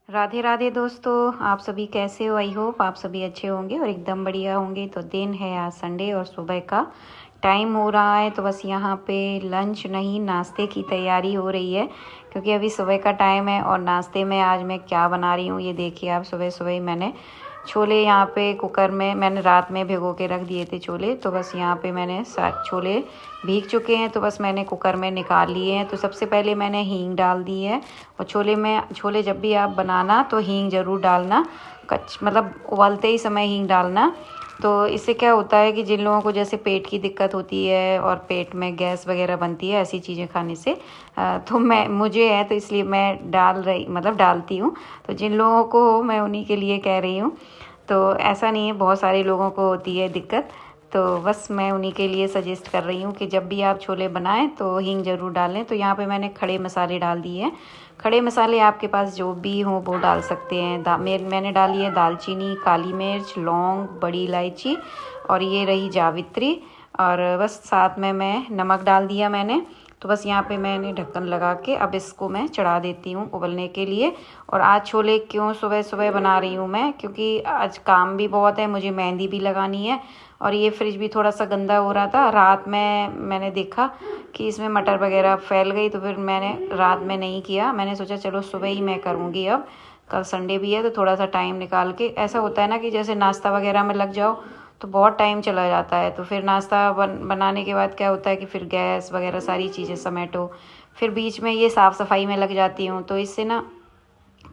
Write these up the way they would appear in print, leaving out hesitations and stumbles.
राधे राधे दोस्तों, आप सभी कैसे हो। आई होप आप सभी अच्छे होंगे और एकदम बढ़िया होंगे। तो दिन है आज संडे और सुबह का टाइम हो रहा है। तो बस यहाँ पे लंच नहीं नाश्ते की तैयारी हो रही है, क्योंकि अभी सुबह का टाइम है। और नाश्ते में आज मैं क्या बना रही हूँ ये देखिए आप। सुबह सुबह ही मैंने छोले यहाँ पे कुकर में मैंने रात में भिगो के रख दिए थे छोले। तो बस यहाँ पे मैंने छोले भीग चुके हैं, तो बस मैंने कुकर में निकाल लिए हैं। तो सबसे पहले मैंने हींग डाल दी है। और छोले जब भी आप बनाना तो हींग ज़रूर डालना, मतलब उबलते ही समय हींग डालना। तो इससे क्या होता है कि जिन लोगों को जैसे पेट की दिक्कत होती है और पेट में गैस वगैरह बनती है ऐसी चीज़ें खाने से, तो मुझे है तो इसलिए मैं डालती हूँ। तो जिन लोगों को हो मैं उन्हीं के लिए कह रही हूँ। तो ऐसा नहीं है, बहुत सारे लोगों को होती है दिक्कत। तो बस मैं उन्हीं के लिए सजेस्ट कर रही हूँ कि जब भी आप छोले बनाएं तो हींग ज़रूर डालें। तो यहाँ पे मैंने खड़े मसाले डाल दिए हैं। खड़े मसाले आपके पास जो भी हो वो डाल सकते हैं। मैंने डाली है दालचीनी, काली मिर्च, लौंग, बड़ी इलायची और ये रही जावित्री। और बस साथ में मैं नमक डाल दिया मैंने। तो बस यहाँ पे मैंने ढक्कन लगा के अब इसको मैं चढ़ा देती हूँ उबलने के लिए। और आज छोले क्यों सुबह सुबह बना रही हूँ मैं, क्योंकि आज काम भी बहुत है, मुझे मेहंदी भी लगानी है। और ये फ्रिज भी थोड़ा सा गंदा हो रहा था। रात में मैंने देखा कि इसमें मटर वगैरह फैल गई, तो फिर मैंने रात में नहीं किया। मैंने सोचा चलो सुबह ही मैं करूँगी। अब कल संडे भी है तो थोड़ा सा टाइम निकाल के, ऐसा होता है ना कि जैसे नाश्ता वगैरह में लग जाओ तो बहुत टाइम चला जाता है। तो फिर नाश्ता बनाने के बाद क्या होता है कि फिर गैस वगैरह सारी चीज़ें समेटो, फिर बीच में ये साफ़ सफाई में लग जाती हूँ। तो इससे ना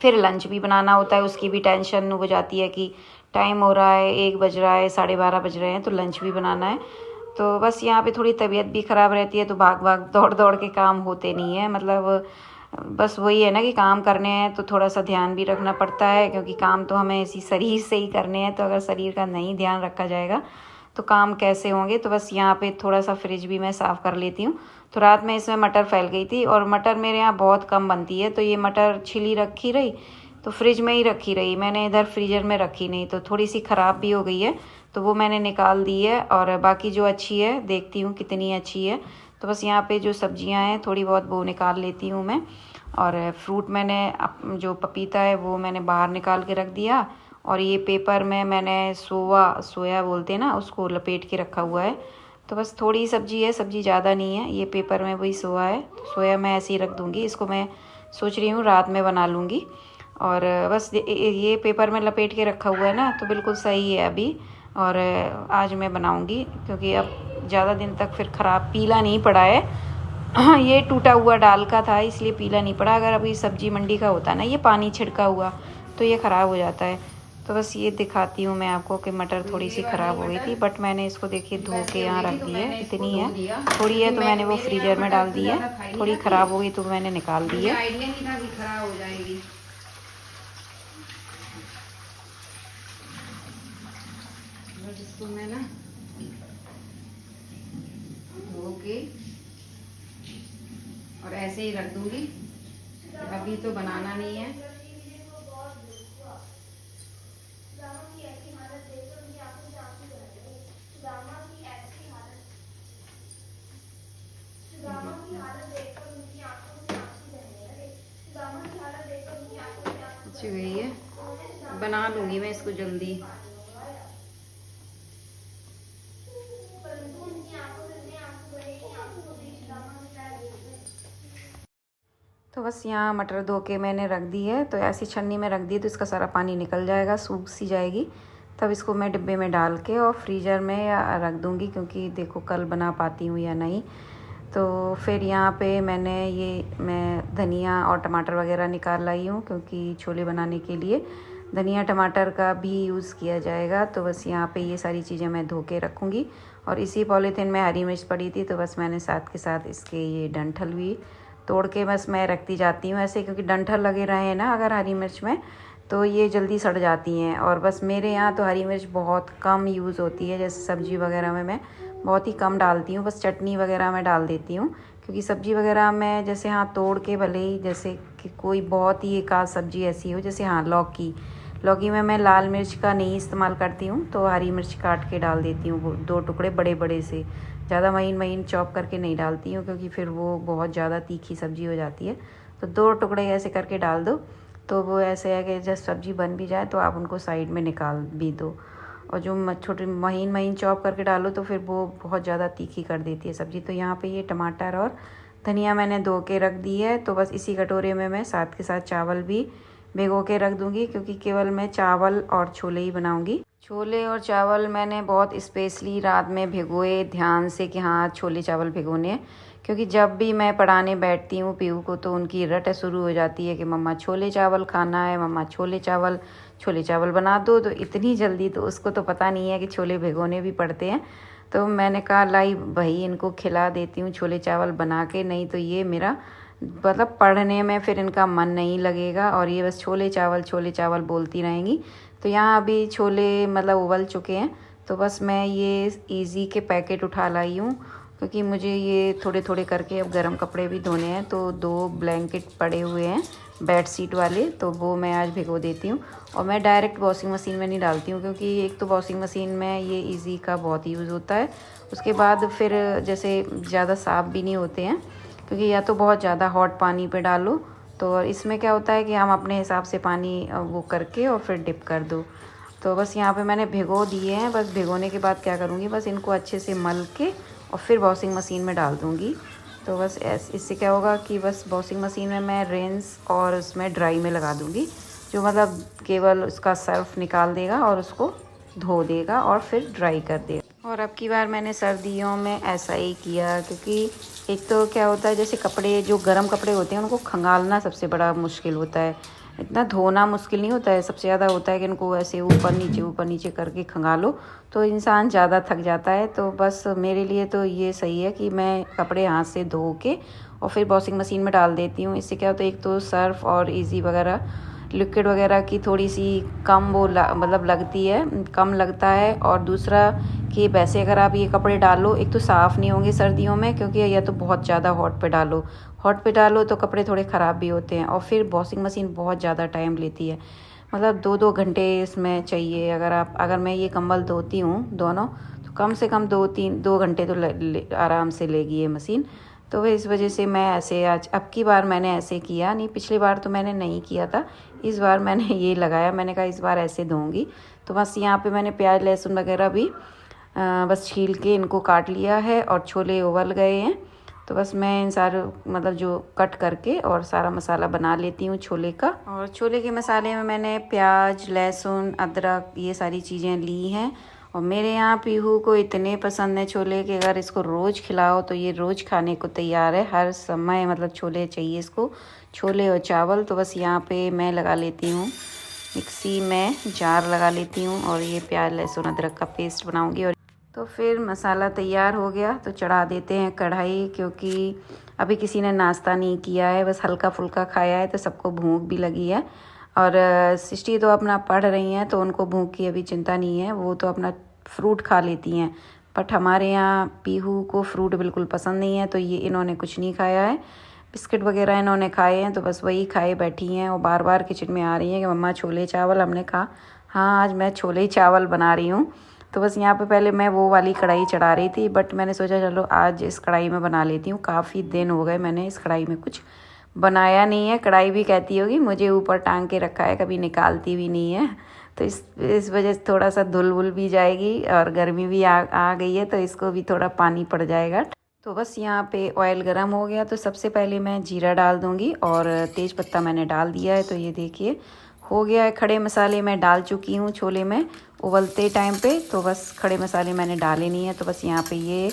फिर लंच भी बनाना होता है, उसकी भी टेंशन हो जाती है कि टाइम हो रहा है, 1 बज रहा है, 12:30 बज रहे हैं, तो लंच भी बनाना है। तो बस यहाँ पे थोड़ी तबीयत भी ख़राब रहती है, तो भाग भाग दौड़ दौड़ के काम होते नहीं है। मतलब बस वही है ना कि काम करने हैं तो थोड़ा सा ध्यान भी रखना पड़ता है, क्योंकि काम तो हमें इसी शरीर से ही करने हैं। तो अगर शरीर का नहीं ध्यान रखा जाएगा तो काम कैसे होंगे। तो बस यहाँ पे थोड़ा सा फ्रिज भी मैं साफ़ कर लेती हूँ। तो रात में इसमें मटर फैल गई थी, और मटर मेरे यहाँ बहुत कम बनती है, तो ये मटर छिली रखी रही तो फ्रिज में ही रखी रही, मैंने इधर फ्रीजर में रखी नहीं। तो थोड़ी सी ख़राब भी हो गई है, तो वो मैंने निकाल दी है। और बाकी जो अच्छी है देखती हूँ कितनी अच्छी है। तो बस यहाँ पे जो सब्जियाँ हैं थोड़ी बहुत वो निकाल लेती हूँ मैं। और फ्रूट मैंने जो पपीता है वो मैंने बाहर निकाल के रख दिया। और ये पेपर में मैंने सोया बोलते हैं ना, उसको लपेट के रखा हुआ है। तो बस थोड़ी सब्जी है, सब्जी ज़्यादा नहीं है। ये पेपर में वही सोया है, तो सोया मैं ऐसे ही रख दूँगी। इसको मैं सोच रही हूँ रात में बना लूँगी। और बस ये पेपर में लपेट के रखा हुआ है ना, तो बिल्कुल सही है अभी। और आज मैं बनाऊँगी, क्योंकि अब ज़्यादा दिन तक फिर ख़राब पीला नहीं पड़ा है। ये टूटा हुआ डाल का था इसलिए पीला नहीं पड़ा। अगर अभी सब्जी मंडी का होता है ना ये पानी छिड़का हुआ, तो ये ख़राब हो जाता है। तो बस ये दिखाती हूँ मैं आपको कि मटर थोड़ी सी ख़राब हो गई थी, बट मैंने इसको देखिए धो के यहाँ रख दी है। इतनी है, थोड़ी है तो मैंने वो फ्रीजर में डाल दी है। थोड़ी ख़राब हो गई तो मैंने निकाल दी है। जिसको मैं ना धो के और ऐसे ही रख दूंगी, अभी तो बनाना नहीं है। अच्छी गई है, बना लूंगी मैं इसको जल्दी। तो बस यहाँ मटर धो के मैंने रख दी है, तो ऐसी छन्नी में रख दी तो इसका सारा पानी निकल जाएगा, सूख सी जाएगी। तब इसको मैं डिब्बे में डाल के और फ्रीज़र में रख दूँगी, क्योंकि देखो कल बना पाती हूँ या नहीं। तो फिर यहाँ पे मैं धनिया और टमाटर वगैरह निकाल लाई हूँ, क्योंकि छोले बनाने के लिए धनिया टमाटर का भी यूज़ किया जाएगा। तो बस यहाँ पे ये सारी चीज़ें मैं धो के रखूँगी। और इसी पॉलीथीन में हरी मिर्च पड़ी थी, तो बस मैंने साथ के साथ इसके ये डंठल भी तोड़ के बस मैं रखती जाती हूँ ऐसे, क्योंकि डंठल लगे रहे हैं ना अगर हरी मिर्च में तो ये जल्दी सड़ जाती हैं। और बस मेरे यहाँ तो हरी मिर्च बहुत कम यूज़ होती है, जैसे सब्ज़ी वगैरह में मैं बहुत ही कम डालती हूँ, बस चटनी वगैरह में डाल देती हूँ। क्योंकि सब्ज़ी वगैरह में जैसे तोड़ के भले ही, जैसे कि कोई बहुत ही एक आध सब्ज़ी ऐसी हो, जैसे लौकी में मैं लाल मिर्च का नहीं इस्तेमाल करती हूँ, तो हरी मिर्च काट के डाल देती हूँ, 2 टुकड़े बड़े बड़े से। ज़्यादा महीन चॉप करके नहीं डालती हूँ, क्योंकि फिर वो बहुत ज़्यादा तीखी सब्ज़ी हो जाती है। तो 2 टुकड़े ऐसे करके डाल दो, तो वो ऐसे है कि जब सब्ज़ी बन भी जाए तो आप उनको साइड में निकाल भी दो, और जो छोटे महीन महीन चॉप करके डालो तो फिर वो बहुत ज़्यादा तीखी कर देती है सब्ज़ी। तो यहाँ पे ये टमाटर और धनिया मैंने धो के रख दी है। तो बस इसी कटोरे में मैं साथ के साथ चावल भी भिगो के रख दूँगी, क्योंकि केवल मैं चावल और छोले ही बनाऊँगी। छोले और चावल मैंने बहुत स्पेशली रात में भिगोए ध्यान से कि हाँ छोले चावल भिगोने हैं, क्योंकि जब भी मैं पढ़ाने बैठती हूँ पीहू को तो उनकी रट शुरू हो जाती है कि मम्मा छोले चावल खाना है, मम्मा छोले चावल बना दो। तो इतनी जल्दी तो उसको तो पता नहीं है कि छोले भिगोने भी पड़ते हैं। तो मैंने कहा लाई भाई इनको खिला देती हूँ छोले चावल बना के, नहीं तो ये मेरा मतलब पढ़ने में फिर इनका मन नहीं लगेगा और ये बस छोले चावल बोलती रहेंगी। तो यहाँ अभी छोले मतलब उबल चुके हैं, तो बस मैं ये इजी के पैकेट उठा लाई हूँ, क्योंकि मुझे ये थोड़े थोड़े करके अब गर्म कपड़े भी धोने हैं। तो 2 ब्लैंकेट पड़े हुए हैं बेड शीट वाले, तो वो मैं आज भिगो देती हूँ। और मैं डायरेक्ट वॉशिंग मशीन में नहीं डालती हूँ, क्योंकि एक तो वॉशिंग मशीन में ये इजी का बहुत यूज़ होता है, उसके बाद फिर जैसे ज़्यादा साफ़ भी नहीं होते हैं, क्योंकि या तो बहुत ज़्यादा हॉट पानी पे डालो, तो इसमें क्या होता है कि हम अपने हिसाब से पानी वो करके और फिर डिप कर दो। तो बस यहाँ पे मैंने भिगो दिए हैं। बस भिगोने के बाद क्या करूँगी, बस इनको अच्छे से मल के और फिर वॉशिंग मशीन में डाल दूँगी। तो बस इससे क्या होगा कि बस वॉशिंग मशीन में मैं रिंस और उसमें ड्राई में लगा दूँगी, जो मतलब केवल उसका सर्फ निकाल देगा और उसको धो देगा और फिर ड्राई कर देगा। और अब की बार मैंने सर्दियों में ऐसा ही किया, क्योंकि एक तो क्या होता है जैसे कपड़े जो गर्म कपड़े होते हैं उनको खंगालना सबसे बड़ा मुश्किल होता है, इतना धोना मुश्किल नहीं होता है, सबसे ज़्यादा होता है कि इनको ऐसे ऊपर नीचे करके खंगालो तो इंसान ज़्यादा थक जाता है। तो बस मेरे लिए तो ये सही है कि मैं कपड़े हाथ से धो के और फिर वॉशिंग मशीन में डाल देती हूँ। इससे क्या होता है, एक तो सर्फ और इजी वगैरह लिक्विड वगैरह की थोड़ी सी कम वो मतलब लगती है, कम लगता है। और दूसरा कि वैसे अगर आप ये कपड़े डालो, एक तो साफ़ नहीं होंगे सर्दियों में, क्योंकि या तो बहुत ज़्यादा हॉट पे डालो तो कपड़े थोड़े ख़राब भी होते हैं। और फिर वॉशिंग मशीन बहुत ज़्यादा टाइम लेती है, मतलब 2-2 घंटे इसमें चाहिए। अगर मैं ये कंबल धोती हूँ दोनों, तो कम से कम 2 घंटे तो आराम से लेगी ये मशीन। तो इस वजह से मैं ऐसे आज अब की बार मैंने ऐसे किया नहीं, पिछली बार तो मैंने नहीं किया था, इस बार मैंने ये लगाया, मैंने कहा इस बार ऐसे धोऊंगी। तो बस यहाँ पे मैंने प्याज लहसुन वगैरह भी बस छील के इनको काट लिया है और छोले उबल गए हैं। तो बस मैं इन सारे मतलब जो कट करके और सारा मसाला बना लेती हूँ छोले का। और छोले के मसाले में मैंने प्याज लहसुन अदरक ये सारी चीज़ें ली हैं। और मेरे यहाँ पीहू को इतने पसंद है छोले कि अगर इसको रोज़ खिलाओ तो ये रोज़ खाने को तैयार है, हर समय मतलब छोले चाहिए इसको, छोले और चावल। तो बस यहाँ पे मैं लगा लेती हूँ मिक्सी में जार लगा लेती हूँ और ये प्याज लहसुन अदरक का पेस्ट बनाऊँगी। और तो फिर मसाला तैयार हो गया तो चढ़ा देते हैं कढ़ाई, क्योंकि अभी किसी ने नाश्ता नहीं किया है, बस हल्का फुल्का खाया है, तो सबको भूख भी लगी है। और सृष्टि तो अपना पढ़ रही हैं तो उनको भूख की अभी चिंता नहीं है, वो तो अपना फ्रूट खा लेती हैं। बट हमारे यहाँ पीहू को फ्रूट बिल्कुल पसंद नहीं है, तो ये इन्होंने कुछ नहीं खाया है, बिस्किट वगैरह इन्होंने खाए हैं, तो बस वही खाए बैठी हैं। और बार बार किचन में आ रही हैं कि मम्मा छोले चावल। हमने कहा हाँ आज मैं छोले चावल बना रही हूँ। तो बस यहाँ पे पहले मैं वो वाली कढ़ाई चढ़ा रही थी, बट मैंने सोचा चलो आज इस कढ़ाई में बना लेती हूँ, काफ़ी दिन हो गए मैंने इस कढ़ाई में कुछ बनाया नहीं है। कढ़ाई भी कहती होगी मुझे ऊपर टांग के रखा है, कभी निकालती भी नहीं है। तो इस वजह से थोड़ा सा धुल वुल भी जाएगी और गर्मी भी आ गई है, तो इसको भी थोड़ा पानी पड़ जाएगा। तो बस यहाँ पे ऑयल गर्म हो गया, तो सबसे पहले मैं जीरा डाल दूँगी और तेज़ पत्ता मैंने डाल दिया है। तो ये देखिए हो गया है। खड़े मसाले मैं डाल चुकी हूँ छोले में उबलते टाइम पे, तो बस खड़े मसाले मैंने डाले नहीं है। तो बस यहाँ पे ये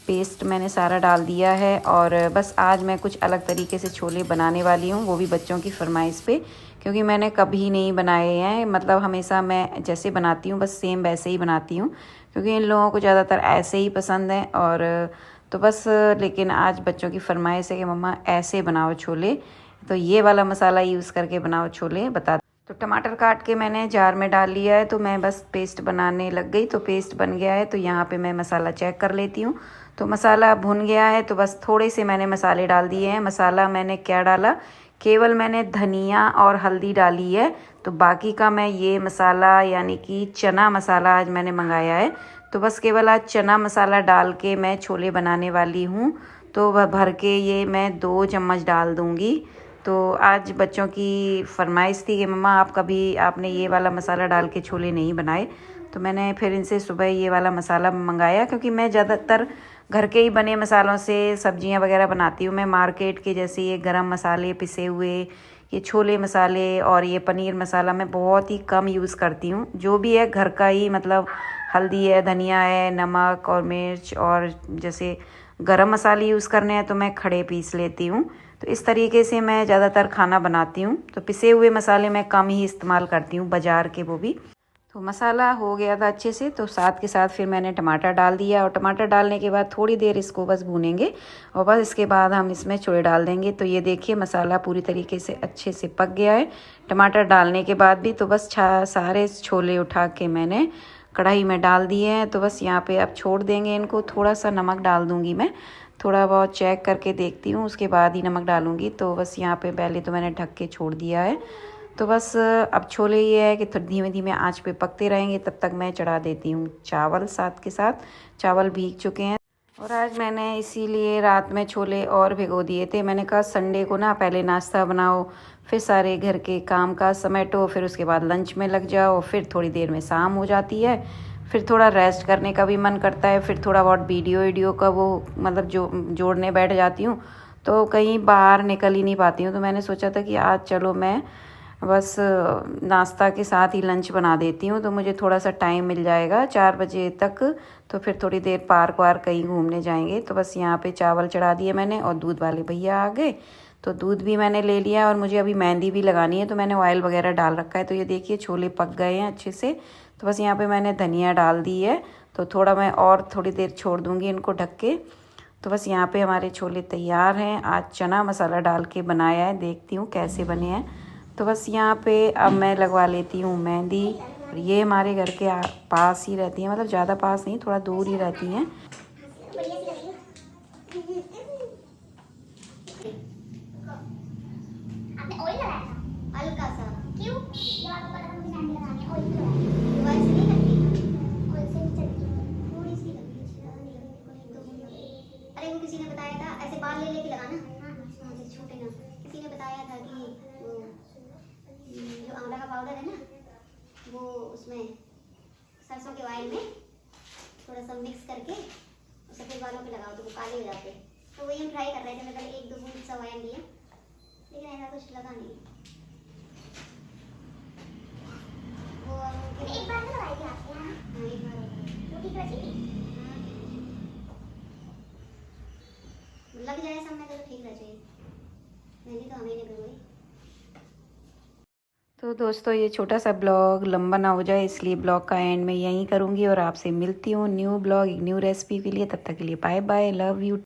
पेस्ट मैंने सारा डाल दिया है। और बस आज मैं कुछ अलग तरीके से छोले बनाने वाली हूँ, वो भी बच्चों की फरमाइश पे, क्योंकि मैंने कभी नहीं बनाए हैं। मतलब हमेशा मैं जैसे बनाती हूँ बस सेम वैसे ही बनाती हूँ, क्योंकि इन लोगों को ज़्यादातर ऐसे ही पसंद है। और तो बस लेकिन आज बच्चों की फरमाइश है कि मम्मा ऐसे बनाओ छोले, तो ये वाला मसाला यूज़ करके बनाओ छोले बता। तो टमाटर काट के मैंने जार में डाल लिया है, तो मैं बस पेस्ट बनाने लग गई। तो पेस्ट बन गया है, तो यहाँ पे मैं मसाला चेक कर लेती हूँ। तो मसाला भुन गया है, तो बस थोड़े से मैंने मसाले डाल दिए हैं। मसाला मैंने क्या डाला, केवल मैंने धनिया और हल्दी डाली है। तो बाकी का मैं ये मसाला यानी कि चना मसाला आज मैंने मंगाया है। तो बस केवल आज चना मसाला डाल के मैं छोले बनाने वाली हूँ। तो वह भर के ये मैं 2 चम्मच डाल दूँगी। तो आज बच्चों की फरमाइश थी कि मम्मा आप कभी आपने ये वाला मसाला डाल के छोले नहीं बनाए, तो मैंने फिर इनसे सुबह ये वाला मसाला मंगाया, क्योंकि मैं ज़्यादातर घर के ही बने मसालों से सब्जियां वगैरह बनाती हूँ। मैं मार्केट के जैसे ये गरम मसाले पिसे हुए, ये छोले मसाले और ये पनीर मसाला मैं बहुत ही कम यूज़ करती हूँ। जो भी है घर का ही, मतलब हल्दी है, धनिया है, नमक और मिर्च, और जैसे गरम मसाले यूज़ करने हैं तो मैं खड़े पीस लेती हूँ। तो इस तरीके से मैं ज़्यादातर खाना बनाती हूँ। तो पिसे हुए मसाले मैं कम ही इस्तेमाल करती हूँ, बाज़ार के वो भी। तो मसाला हो गया था अच्छे से, तो साथ के साथ फिर मैंने टमाटर डाल दिया, और टमाटर डालने के बाद थोड़ी देर इसको बस भूनेंगे, और बस इसके बाद हम इसमें छोले डाल देंगे। तो ये देखिए मसाला पूरी तरीके से अच्छे से पक गया है टमाटर डालने के बाद भी। तो बस सारे छोले उठा के मैंने कढ़ाई में डाल दिए हैं। तो बस यहाँ पे अब छोड़ देंगे इनको। थोड़ा सा नमक डाल दूँगी मैं, थोड़ा बहुत चेक करके देखती हूँ, उसके बाद ही नमक डालूँगी। तो बस यहाँ पे पहले तो मैंने ढक के छोड़ दिया है। तो बस अब छोले ये है कि धीमे धीमे आंच पे पकते रहेंगे। तब तक मैं चढ़ा देती हूँ चावल, साथ के साथ चावल भीग चुके हैं। और आज मैंने इसीलिए रात में छोले और भिगो दिए थे। मैंने कहा संडे को ना पहले नाश्ता बनाओ, फिर सारे घर के काम का समेटो, फिर उसके बाद लंच में लग जाओ, फिर थोड़ी देर में शाम हो जाती है, फिर थोड़ा रेस्ट करने का भी मन करता है, फिर थोड़ा बहुत वीडियो का वो मतलब जोड़ने बैठ जाती हूँ, तो कहीं बाहर निकल ही नहीं पाती हूँ। तो मैंने सोचा था कि आज चलो मैं बस नाश्ता के साथ ही लंच बना देती हूँ, तो मुझे थोड़ा सा टाइम मिल जाएगा 4 बजे तक। तो फिर थोड़ी देर पार्क वार्क कहीं घूमने जाएंगे। तो बस यहाँ पे चावल चढ़ा दिए मैंने, और दूध वाले भैया आ गए तो दूध भी मैंने ले लिया। और मुझे अभी मेहंदी भी लगानी है, तो मैंने ऑयल वगैरह डाल रखा है। तो ये देखिए छोले पक गए हैं अच्छे से। तो बस यहाँ पर मैंने धनिया डाल दी है, तो थोड़ा मैं और थोड़ी देर छोड़ दूँगी इनको ढक के। तो बस यहाँ पे हमारे छोले तैयार हैं। आज चना मसाला डाल के बनाया है, देखती हूँ कैसे बने हैं। तो बस यहाँ पे अब मैं लगवा लेती हूँ मेहंदी। और ये हमारे घर के पास ही रहती हैं, मतलब ज़्यादा पास नहीं, थोड़ा दूर ही रहती हैं। किसी ने बताया था ऐसे बाल ले लेके लगाना, छोटे ना। किसी ने बताया था कि जो आंवला का पाउडर है ना, वो उसमें सरसों के ऑयल में थोड़ा सा मिक्स करके सफ़ेद बालों पे लगाओ तो वो काले हो जाते हैं। तो वही हम ट्राई कर रहे थे। मैं कल 1-2 बूंद सा ऑयल लिया, लेकिन ऐसा कुछ लगा नहीं। वो एक बार तो लगाई थी आपके यहाँ? हाँ, एक बार वो ठीक रही। लग जाए सामने तो ठीक रह जाए। मैंने तो हमें नहीं करवाई। तो दोस्तों ये छोटा सा ब्लॉग लंबा ना हो जाए, इसलिए ब्लॉग का एंड में यहीं करूँगी, और आपसे मिलती हूँ न्यू ब्लॉग, एक न्यू रेसिपी के लिए। तब तक के लिए बाय बाय, लव यू।